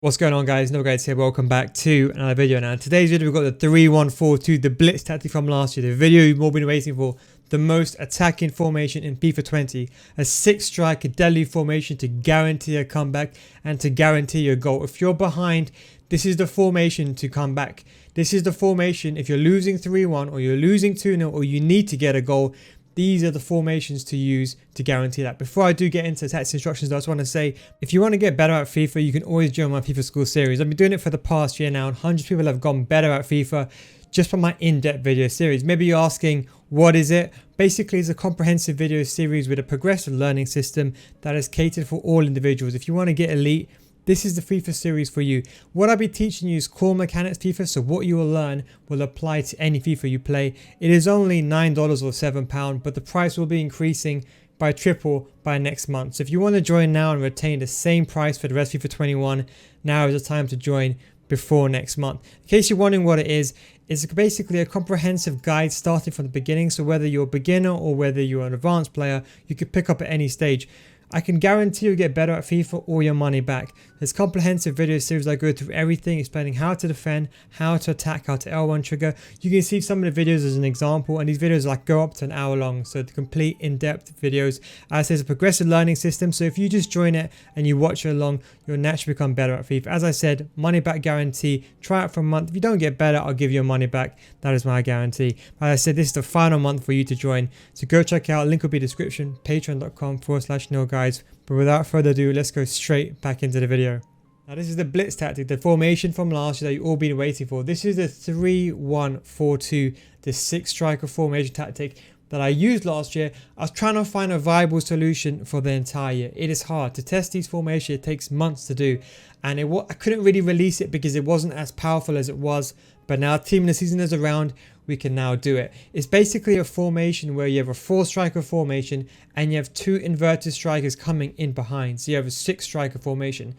What's going on, guys? NealGuides here. Welcome back to another video. Now in today's video we've got the 3-1-4-2, the Blitz tactic from last year, the video you've all been waiting for, the most attacking formation in FIFA 20, a 6-striker deadly formation to guarantee a comeback and to guarantee your goal. If you're behind, this is the formation to come back. This is the formation if you're losing 3-1 or you're losing 2-0 or you need to get a goal. These are the formations to use to guarantee that. Before I do get into tactics instructions, I just want to say, if you want to get better at FIFA, you can always join my FIFA School series. I've been doing it for the past year now, and hundreds of people have gone better at FIFA just from my in-depth video series. Maybe you're asking, what is it? Basically, it's a comprehensive video series with a progressive learning system that is catered for all individuals. If you want to get elite, this is the FIFA series for you. What I'll be teaching you is core mechanics FIFA, so what you will learn will apply to any FIFA you play. It is only $9 or £7, but the price will be increasing by triple by next month. So if you want to join now and retain the same price for the rest of FIFA 21, now is the time to join before next month. In case you're wondering what it is, it's basically a comprehensive guide starting from the beginning. So whether you're a beginner or whether you're an advanced player, you can pick up at any stage. I can guarantee you'll get better at FIFA or your money back. There's comprehensive video series I go through everything, explaining how to defend, how to attack, how to L1 trigger. You can see some of the videos as an example, and these videos like go up to an hour long, so the complete in-depth videos. As there's a progressive learning system, so if you just join it and you watch it along, you'll naturally become better at FIFA. As I said, money back guarantee. Try it for a month. If you don't get better, I'll give you your money back. That is my guarantee. As I said, this is the final month for you to join, so go check out. Link will be in the description. Patreon.com/NealGuides. But without further ado, let's go straight back into the video. Now this is the Blitz tactic, the formation from last year that you've all been waiting for. This is the 3-1-4-2, the 6-striker formation tactic that I used last year. I was trying to find a viable solution for the entire year. It is hard to test these formations. It takes months to do, and I couldn't really release it because it wasn't as powerful as it was. But now Team of the Season is around, we can now do it. It's basically a formation where you have a 4-striker formation and you have 2 inverted strikers coming in behind. So you have a 6-striker formation.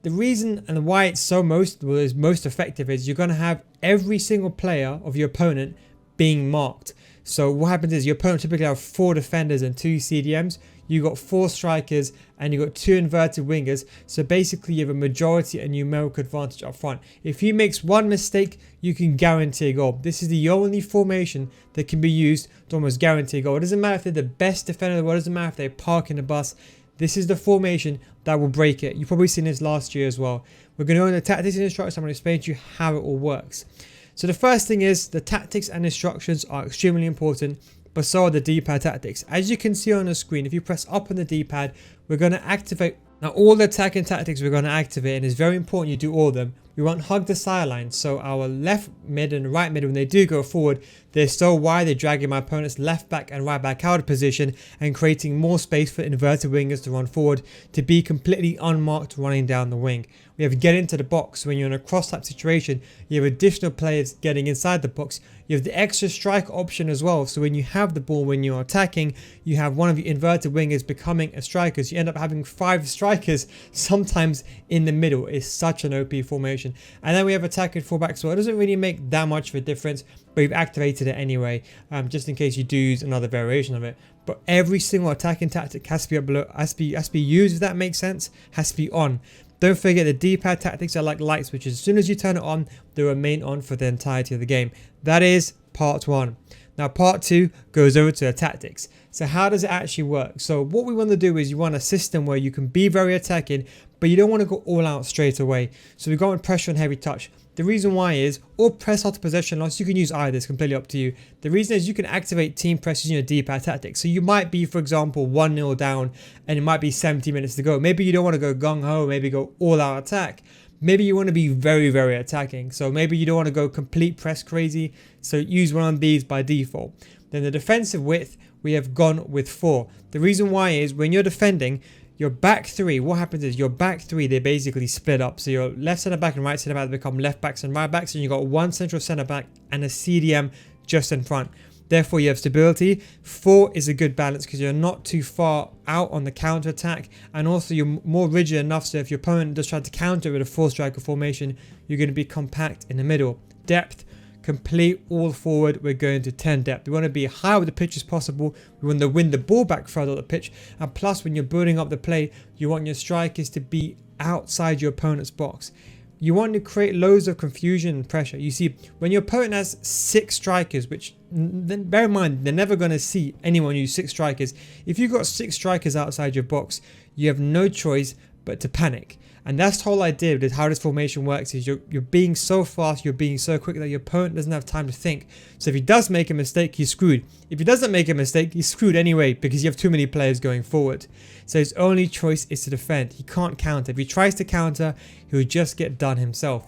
The reason and why it's so most effective is you're going to have every single player of your opponent being marked. So what happens is your opponent typically have 4 defenders and 2 CDMs. You got 4 strikers and you got 2 inverted wingers. So basically you have a majority and numerical advantage up front. If he makes one mistake, you can guarantee a goal. This is the only formation that can be used to almost guarantee a goal. It doesn't matter if they're the best defender in the world. It doesn't matter if they're parking the bus. This is the formation that will break it. You've probably seen this last year as well. We're going to go into the tactics and instructions. I'm going to explain to you how it all works. So the first thing is the tactics and instructions are extremely important, but so are the D-pad tactics. As you can see on the screen, if you press up on the D-pad, we're going to activate. Now all the attacking tactics we're going to activate, and it's very important you do all of them. We want hug the sideline, so our left mid and right mid, when they do go forward, they're so wide they're dragging my opponent's left back and right back out of position and creating more space for inverted wingers to run forward to be completely unmarked running down the wing. We have get into the box. When you're in a cross type situation, you have additional players getting inside the box. You have the extra strike option as well. So when you have the ball, when you're attacking, you have one of your inverted wingers becoming a striker. So you end up having 5 strikers sometimes in the middle. It's such an OP formation. And then we have attacking fullback. So it doesn't really make that much of a difference, but we've activated it anyway, just in case you do use another variation of it. But every single attacking tactic has to be used, if that makes sense, has to be on. Don't forget the D-pad tactics are like light switches. As soon as you turn it on, they remain on for the entirety of the game. That is part 1. Now part 2 goes over to the tactics. So how does it actually work? So what we want to do is you want a system where you can be very attacking, but you don't want to go all out straight away. So we go in pressure and heavy touch. The reason why is, or press after possession loss. You can use either, it's completely up to you. The reason is you can activate team press using your D-pad tactics. So you might be, for example, 1-0 down and it might be 70 minutes to go. Maybe you don't want to go gung-ho, maybe go all out attack. Maybe you want to be very, very attacking. So maybe you don't want to go complete press crazy. So use one of these by default. Then the defensive width, we have gone with 4. The reason why is when you're defending, your back 3, what happens is your back 3, they basically split up. So your left centre back and right centre back become left backs and right backs, and you've got one central centre back and a CDM just in front. Therefore, you have stability. 4 is a good balance because you're not too far out on the counter attack, and also you're more rigid enough so if your opponent does try to counter with a 4-striker formation, you're going to be compact in the middle. Depth, complete all forward. We're going to 10 depth. We want to be high with the pitch as possible. We want to win the ball back further up the pitch, and plus when you're building up the play, you want your strikers to be outside your opponent's box. You want to create loads of confusion and pressure. You see, when your opponent has 6 strikers, which then bear in mind, they're never going to see anyone use 6 strikers. If you've got 6 strikers outside your box, you have no choice but to panic. And that's the whole idea with how this formation works is you're being so fast, you're being so quick that your opponent doesn't have time to think. So if he does make a mistake, he's screwed. If he doesn't make a mistake, he's screwed anyway because you have too many players going forward. So his only choice is to defend. He can't counter. If he tries to counter, he'll just get done himself.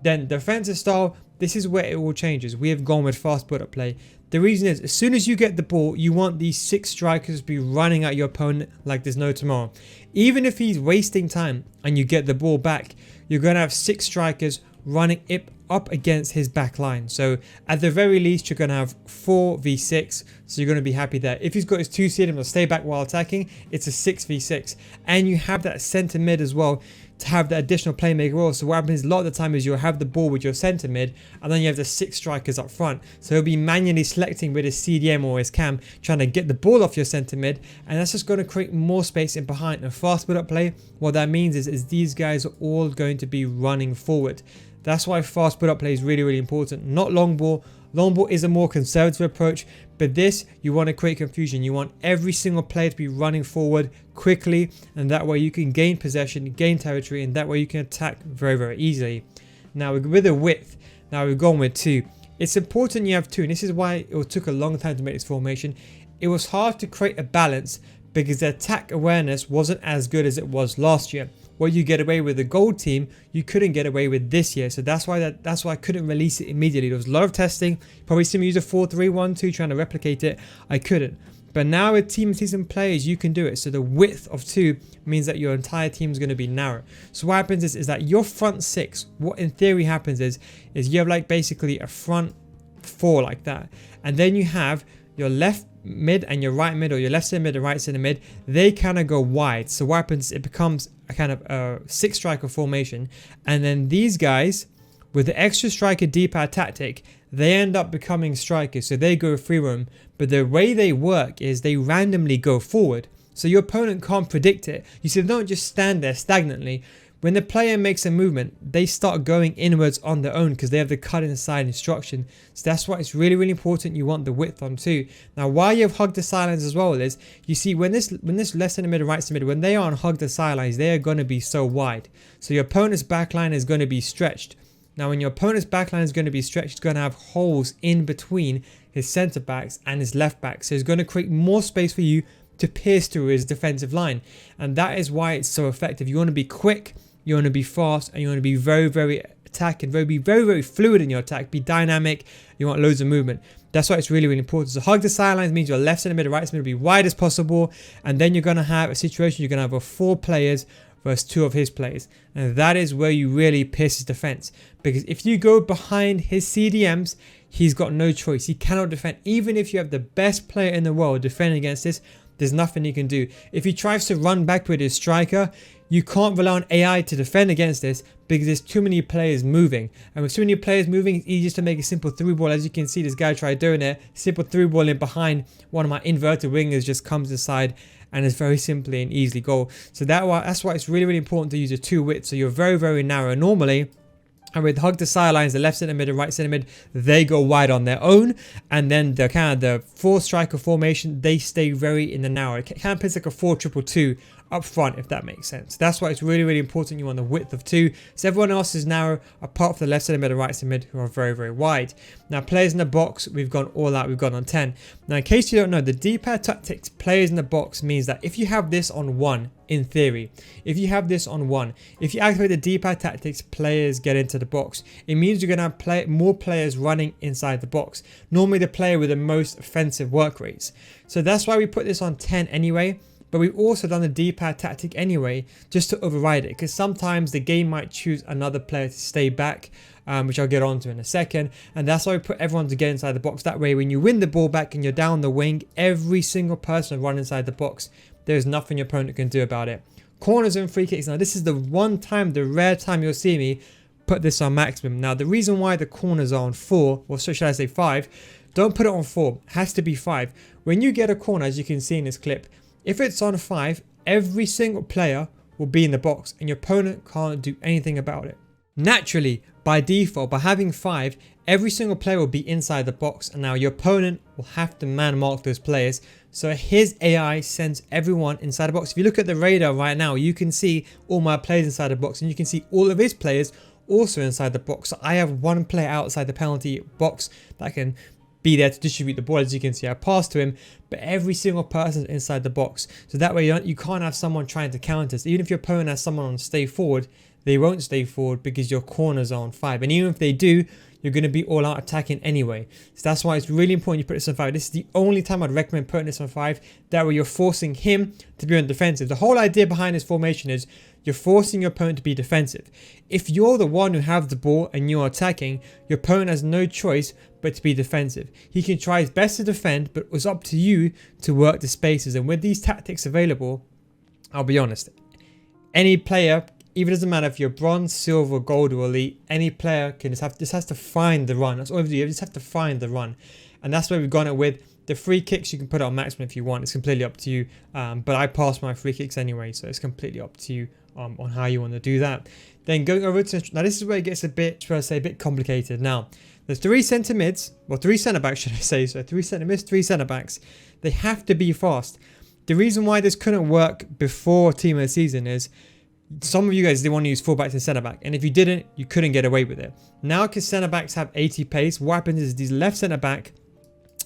Then defensive style, this is where it all changes. We have gone with fast build-up play. The reason is, as soon as you get the ball, you want these 6 strikers to be running at your opponent like there's no tomorrow. Even if he's wasting time and you get the ball back, you're going to have 6 strikers running it up against his back line. So at the very least, you're going to have 4v6. So you're going to be happy there. If he's got his 2 CDMs to stay back while attacking, it's a 6v6. And you have that center mid as well to have the additional playmaker role. So what happens a lot of the time is you'll have the ball with your center mid and then you have the 6 strikers up front. So he'll be manually selecting with his CDM or his cam trying to get the ball off your center mid, and that's just going to create more space in behind. And fast build up play, what that means is these guys are all going to be running forward. That's why fast build up play is really, really important. Not long ball. Long ball is a more conservative approach, but this, you want to create confusion. You want every single player to be running forward quickly, and that way you can gain possession, gain territory, and that way you can attack very, very easily. Now with the width, now we've gone with 2. It's important you have 2, and this is why it took a long time to make this formation. It was hard to create a balance because the attack awareness wasn't as good as it was last year. What you get away with the gold team, you couldn't get away with this year. So that's why I couldn't release it immediately. There was a lot of testing. Probably seen me use a 4-3-1-2 trying to replicate it. I couldn't. But now with team season players, you can do it. So the width of 2 means that your entire team is going to be narrow. So what happens is that your front 6, what in theory happens is you have like basically a front 4 like that. And then you have your left mid and your right mid, or your left center mid and right center mid, they kind of go wide. So what happens, it becomes a kind of a 6 striker formation, and then these guys with the extra striker D-pad tactic, they end up becoming strikers. So they go free roam, but the way they work is they randomly go forward, so your opponent can't predict it. You see, they don't just stand there stagnantly. When the player makes a movement, they start going inwards on their own because they have the cut inside instruction. So that's why it's really, really important you want the width on 2. Now, why you have hug the sidelines as well is, you see, when this left center mid and right center mid, when they are on hug the sidelines, they are going to be so wide. So your opponent's backline is going to be stretched. Now, when your opponent's backline is going to be stretched, it's going to have holes in between his center backs and his left back. So it's going to create more space for you to pierce through his defensive line. And that is why it's so effective. You want to be quick, you want to be fast, and you want to be very, very attacking, be very, very fluid in your attack, be dynamic. You want loads of movement. That's why it's really, really important. So hug the sidelines means your left center mid and right center mid will be wide as possible, and then you're going to have a situation, you're going to have 4 players versus 2 of his players, and that is where you really pierce his defense, because if you go behind his CDMs, he's got no choice. He cannot defend. Even if you have the best player in the world defending against this, there's nothing he can do. If he tries to run back with his striker, you can't rely on AI to defend against this because there's too many players moving. And with too many players moving, it's easier to make a simple through ball. As you can see, this guy tried doing it. Simple through ball in behind one of my inverted wingers just comes inside, and it's very simply an easy goal. So that's why it's really, really important to use a 2 width. So you're very, very narrow normally. And with hug the sidelines, the left center mid and right center mid, they go wide on their own. And then the kind of the 4 striker formation, they stay very in the narrow. It kind of plays like a 4-2-2 up front, if that makes sense. That's why it's really, really important you want the width of 2. So everyone else is narrow, apart from the left center mid and right center mid, who are very, very wide. Now, players in the box, we've gone all out. We've gone on 10. Now, in case you don't know, the D-pad tactics players in the box means that if you have this on 1, in theory, if you have this on 1, if you activate the D-pad tactics, players get into the box. It means you're going to have more players running inside the box. Normally the player with the most offensive work rates. So that's why we put this on 10 anyway. But we've also done the D-pad tactic anyway, just to override it, because sometimes the game might choose another player to stay back, which I'll get onto in a second. And that's why we put everyone to get inside the box. That way, when you win the ball back and you're down the wing, every single person will run inside the box. There's nothing your opponent can do about it. Corners and free kicks. Now, this is the the rare time you'll see me put this on maximum. Now, the reason why the corners are on 4, or so should I say 5, don't put it on 4. It has to be 5. When you get a corner, as you can see in this clip, if it's on 5, every single player will be in the box and your opponent can't do anything about it. Naturally, by default, by having 5, every single player will be inside the box, and now your opponent will have to man mark those players. So his AI sends everyone inside the box. If you look at the radar right now, you can see all my players inside the box, and you can see all of his players also inside the box. So I have one player outside the penalty box that can be there to distribute the ball. As you can see, I passed to him, but every single person is inside the box. So that way you can't have someone trying to counter. So even if your opponent has someone on stay forward, they won't stay forward because your corners are on 5. And even if they do, you're going to be all out attacking anyway. So that's why it's really important you put this on 5. This is the only time I'd recommend putting this on 5. That way you're forcing him to be on defensive. The whole idea behind this formation is you're forcing your opponent to be defensive. If you're the one who have the ball and you're attacking, your opponent has no choice but to be defensive. He can try his best to defend, but it's up to you to work the spaces. And with these tactics available, I'll be honest, any player, even doesn't matter if you're bronze, silver, gold, or elite, any player can just has to find the run. That's all you do. You just have to find the run. And that's where we've gone it with. The free kicks, you can put it on maximum if you want. It's completely up to you. But I pass my free kicks anyway, so it's completely up to you on how you want to do that. Then going over to, now this is where it gets a bit complicated. Now, there's 3 centre mids, or 3 centre backs, should I say. So 3 centre mids, 3 centre backs. They have to be fast. The reason why this couldn't work before Team of the Season is some of you guys didn't want to use fullbacks and centre back, and if you didn't, you couldn't get away with it. Now, because centre backs have 80 pace, what happens is these left centre back,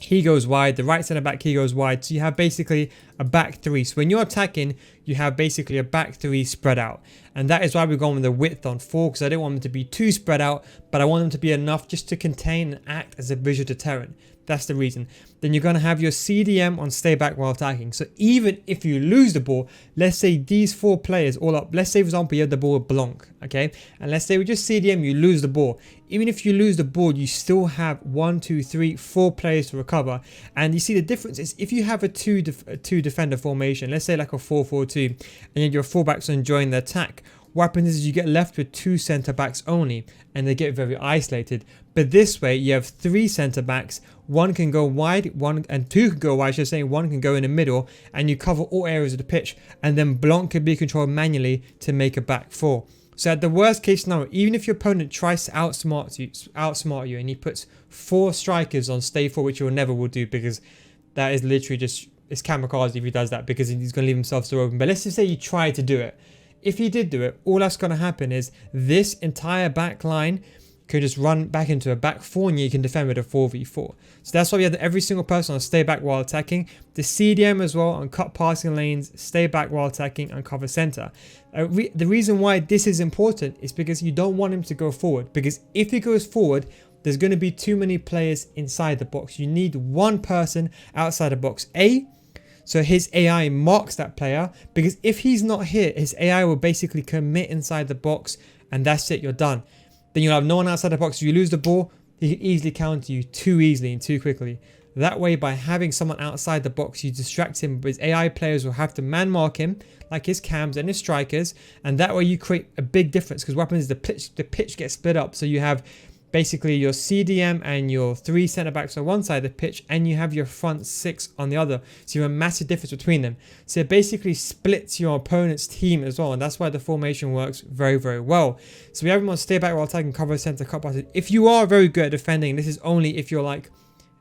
he goes wide, the right centre back, he goes wide. So you have basically a back 3. So when you're attacking, you have basically a back 3 spread out. And that is why we're going with the width on 4, because I don't want them to be too spread out, but I want them to be enough just to contain and act as a visual deterrent. That's the reason. Then you're going to have your CDM on stay back while attacking. So even if you lose the ball, let's say these 4 players all up. Let's say, for example, you have the ball with Blanc, okay? And let's say we just CDM, you lose the ball. Even if you lose the ball, you still have 1, 2, 3, 4 players to recover. And you see the difference is if you have a two defender formation, let's say like a 4-4-2, and your fullbacks are enjoying the attack, what happens is you get left with 2 centre backs only, and they get very isolated. But this way, you have 3 centre backs. 1 can go wide, 1 and 2 can go wide. Just saying, 1 can go in the middle, and you cover all areas of the pitch. And then Blanc can be controlled manually to make a back 4. So at the worst case scenario, even if your opponent tries to outsmart you, and he puts 4 strikers on stay 4, which he never will do, because that is literally just, it's kamikaze if he does that, because he's going to leave himself so open. But let's just say you try to do it. If you did do it, all that's going to happen is this entire back line could just run back into a back 4, and you can defend with a 4v4. So that's why we have every single person on stay back while attacking. The CDM as well on cut passing lanes, stay back while attacking, and cover center. The reason why this is important is because you don't want him to go forward, because if he goes forward, there's going to be too many players inside the box. You need one person outside the box. So his AI marks that player, because if he's not here, his AI will basically commit inside the box, and that's it, you're done. Then you'll have no one outside the box. If you lose the ball, he can easily counter you too easily and too quickly. That way, by having someone outside the box, you distract him, but his AI players will have to man mark him, like his cams and his strikers, and that way you create a big difference, because what happens is the pitch gets split up. So you have basically your CDM and your 3 centre backs on one side of the pitch, and you have your front 6 on the other. So you have a massive difference between them. So it basically splits your opponent's team as well, and that's why the formation works very, very well. So we have him on stay back while attacking, cover centre, cut pass. If you are very good at defending, this is only if you're like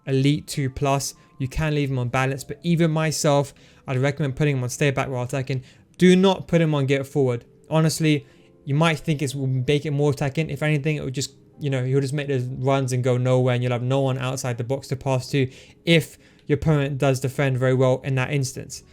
elite 2+, you can leave him on balance. But even myself, I'd recommend putting him on stay back while attacking. Do not put him on get forward. Honestly, you might think it will make it more attacking. If anything, it would just, he'll just make those runs and go nowhere, and you'll have no one outside the box to pass to if your opponent does defend very well in that instance.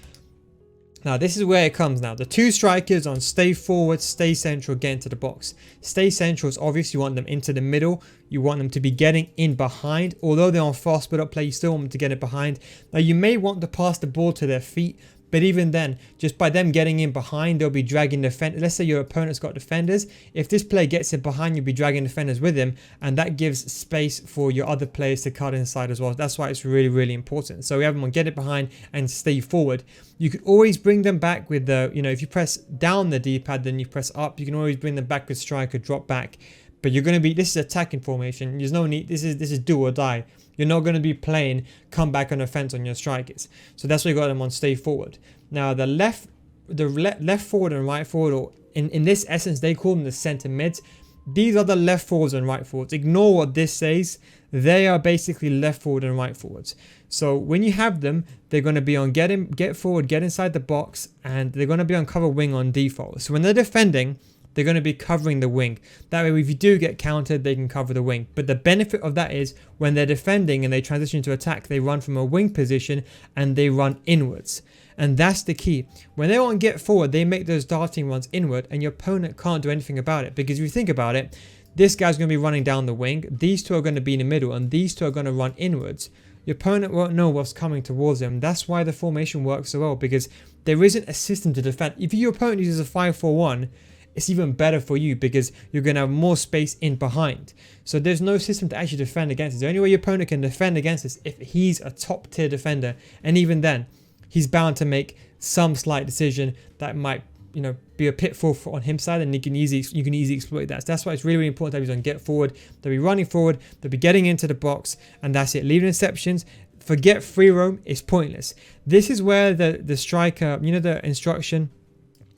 Now, this is where it comes now. The 2 strikers on stay forward, stay central, get into the box. Stay central is obvious. You want them into the middle. You want them to be getting in behind. Although they're on fast split up play, you still want them to get it behind. Now, you may want to pass the ball to their feet, but even then, just by them getting in behind, they'll be dragging defenders. Let's say your opponent's got defenders. If this player gets in behind, you'll be dragging defenders with him, and that gives space for your other players to cut inside as well. That's why it's really, really important. So we have them on get it behind and stay forward. You could always bring them back with the, if you press down the D-pad, then you press up. You can always bring them back with strike or drop back. But you're going to be, this is attacking formation. There's no need, this is do or die. You're not going to be playing come back on offense on your strikers. So that's why you got them on stay forward. Now the left left forward and right forward, or in this essence, they call them the center mids. These are the left forwards and right forwards. Ignore what this says. They are basically left forward and right forwards. So when you have them, they're going to be on get forward, get inside the box, and they're going to be on cover wing on default. So when they're defending, they're going to be covering the wing. That way, if you do get countered, they can cover the wing. But the benefit of that is when they're defending and they transition to attack, they run from a wing position and they run inwards. And that's the key. When they're on get forward, they make those darting runs inward and your opponent can't do anything about it. Because if you think about it, this guy's going to be running down the wing. These two are going to be in the middle and these two are going to run inwards. Your opponent won't know what's coming towards them. That's why the formation works so well, because there isn't a system to defend. If your opponent uses a 5-4-1, it's even better for you because you're going to have more space in behind. So there's no system to actually defend against it. The only way your opponent can defend against this is if he's a top tier defender, and even then he's bound to make some slight decision that might, you know, be a pitfall on his side, and you can easily exploit that. So that's why it's really, really important that he's on get forward. They'll be running forward, they'll be getting into the box, and that's it. Leaving interceptions, forget free roam, is pointless. This is where the striker, you know, the instruction,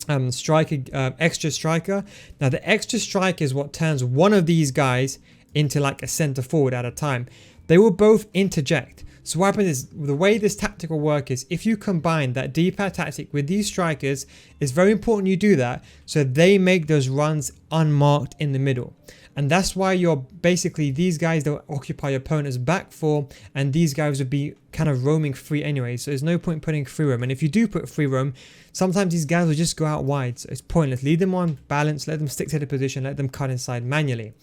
extra striker. Now the extra striker is what turns one of these guys into like a center forward at a time. They will both interject. So what happens is, the way this tactic will work is, if you combine that D-pad tactic with these strikers, it's very important you do that so they make those runs unmarked in the middle. And that's why you're basically, these guys, they'll occupy your opponent's back four, and these guys would be kind of roaming free anyway. So there's no point putting free roam. And if you do put free roam, sometimes these guys will just go out wide. So it's pointless. Leave them on balance, let them stick to the position, let them cut inside manually.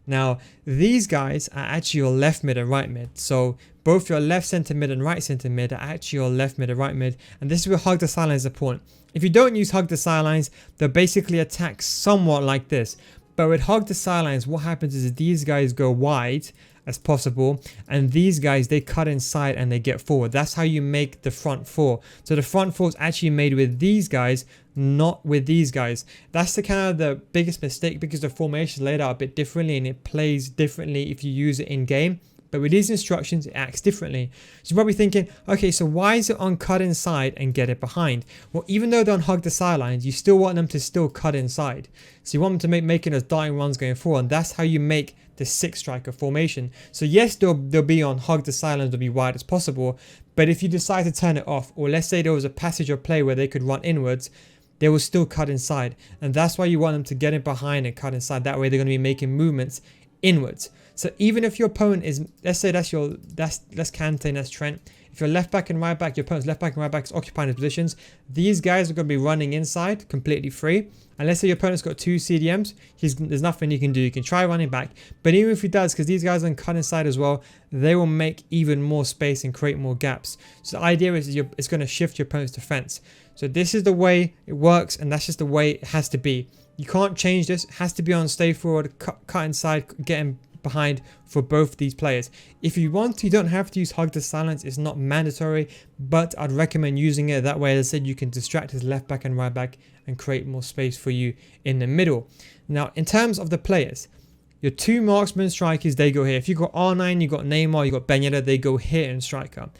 Now, these guys are actually your left mid and right mid. So both your left center mid and right center mid are actually your left mid and right mid. And this is where hug the sidelines is important. If you don't use hug the sidelines, they'll basically attack somewhat like this. But with hug the sidelines, what happens is these guys go wide as possible, and these guys, they cut inside and they get forward. That's how you make the front four. So the front four is actually made with these guys, not with these guys. That's the kind of the biggest mistake, because the formation is laid out a bit differently and it plays differently if you use it in game. But with these instructions, it acts differently. So you're probably thinking, okay, so why is it on cut inside and get it behind? Well, even though they're on hug the sidelines, you still want them to still cut inside. So you want them to making those darting runs going forward. And that's how you make the 6-striker formation. So yes, they'll be on hug the sidelines, they'll be wide as possible. But if you decide to turn it off, or let's say there was a passage of play where they could run inwards, they will still cut inside. And that's why you want them to get in behind and cut inside. That way they're going to be making movements inwards. So even if your opponent is, let's say that's Kante and that's Trent. If you're left back and right back, your opponent's left back and right back is occupying his positions. These guys are going to be running inside completely free. And let's say your opponent's got 2 CDMs, there's nothing you can do. You can try running back. But even if he does, because these guys are going to cut inside as well, they will make even more space and create more gaps. So the idea is it's going to shift your opponent's defense. So this is the way it works, and that's just the way it has to be. You can't change this. It has to be on stay forward, cut inside, getting behind for both these players. If you want to, you don't have to use hug the silence. It's not mandatory, but I'd recommend using it. That way, as I said, you can distract his left back and right back and create more space for you in the middle. Now, in terms of the players, your 2 marksman strikers, they go here. If you've got R9, you've got Neymar, you've got Ben Yedder, they go here in striker.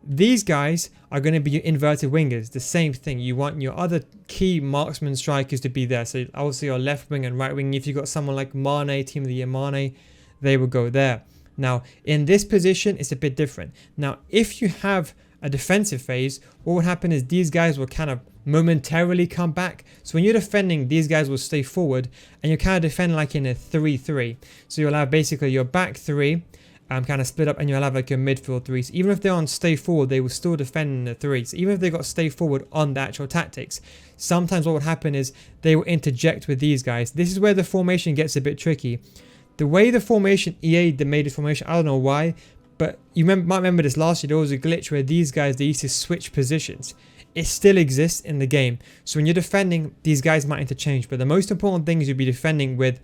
These guys are going to be your inverted wingers. The same thing. You want your other key marksman strikers to be there. So obviously your left wing and right wing. If you've got someone like Mane, Team of the Year Mane, they will go there. Now, in this position, it's a bit different. Now, if you have a defensive phase, what will happen is these guys will kind of momentarily come back. So when you're defending, these guys will stay forward, and you kind of defend like in a 3-3. So you'll have basically your back 3 kind of split up, and you'll have like your midfield 3. So even if they're on stay forward, they will still defend in the 3. So even if they got stay forward on the actual tactics, sometimes what would happen is they will interject with these guys. This is where the formation gets a bit tricky. The way the formation, EA made this formation, I don't know why, but you might remember this last year, there was a glitch where these guys, they used to switch positions. It still exists in the game. So when you're defending, these guys might interchange, but the most important thing is you'll be defending with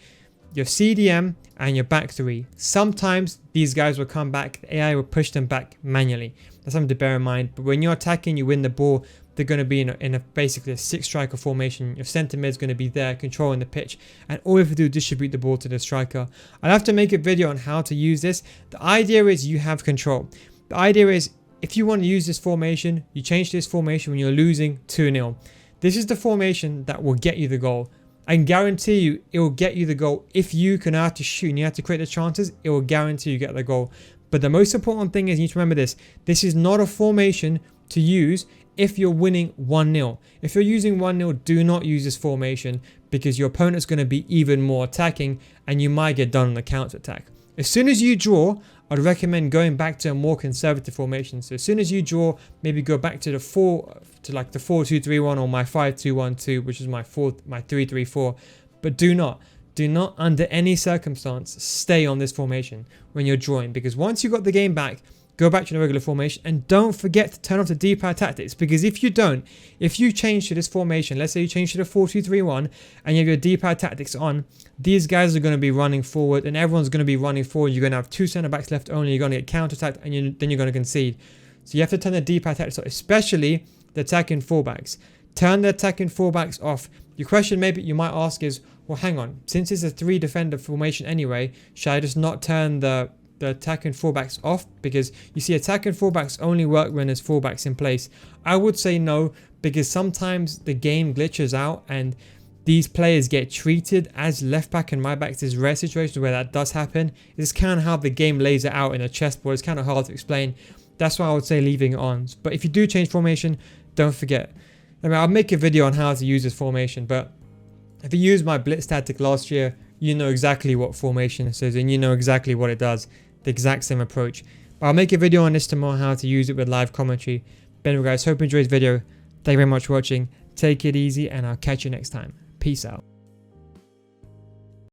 your CDM and your back 3. Sometimes these guys will come back, the AI will push them back manually. That's something to bear in mind. But when you're attacking, you win the ball, they're going to be in a basically a 6-striker formation. Your centre mid is going to be there controlling the pitch, and all you have to do is distribute the ball to the striker. I'll have to make a video on how to use this. The idea is you have control. The idea is if you want to use this formation, you change this formation when you're losing 2-0. This is the formation that will get you the goal. I can guarantee you it will get you the goal. If you can know how to shoot and you have to create the chances, it will guarantee you get the goal. But the most important thing is you need to remember this. This is not a formation to use if you're winning 1-0. If you're using 1-0, do not use this formation because your opponent's going to be even more attacking and you might get done on the counter attack. As soon as you draw, I'd recommend going back to a more conservative formation. So as soon as you draw, maybe go back to the 4-2-3-1 or my 5-2-1-2, which is my 3-3-4. But do not under any circumstance stay on this formation when you're drawing, because once you got the game back, go back to the regular formation and don't forget to turn off the D-pad tactics, because if you change to this formation, let's say you change to the 4-2-3-1 and you have your D-pad tactics on, these guys are going to be running forward and everyone's going to be running forward. You're going to have 2 centre backs left only. You're going to get counter-attacked and then you're going to concede. So you have to turn the D-pad tactics off, especially the attacking fullbacks. Turn the attacking fullbacks off. Your question maybe you might ask is, well, hang on, since it's a 3 defender formation anyway, should I just not turn the attacking fullbacks off? Because you see, attacking fullbacks only work when there's fullbacks in place. I would say no, because sometimes the game glitches out and these players get treated as left back and right backs. There's rare situations where that does happen. It's kind of how the game lays it out in a chessboard. It's kind of hard to explain. That's why I would say leaving it on. But if you do change formation, don't forget. I mean, I'll make a video on how to use this formation, but if you used my Blitz tactic last year, you know exactly what formation this is and you know exactly what it does. The exact same approach. But I'll make a video on this tomorrow, how to use it with live commentary. But anyway guys, hope you enjoyed this video. Thank you very much for watching. Take it easy and I'll catch you next time. Peace out.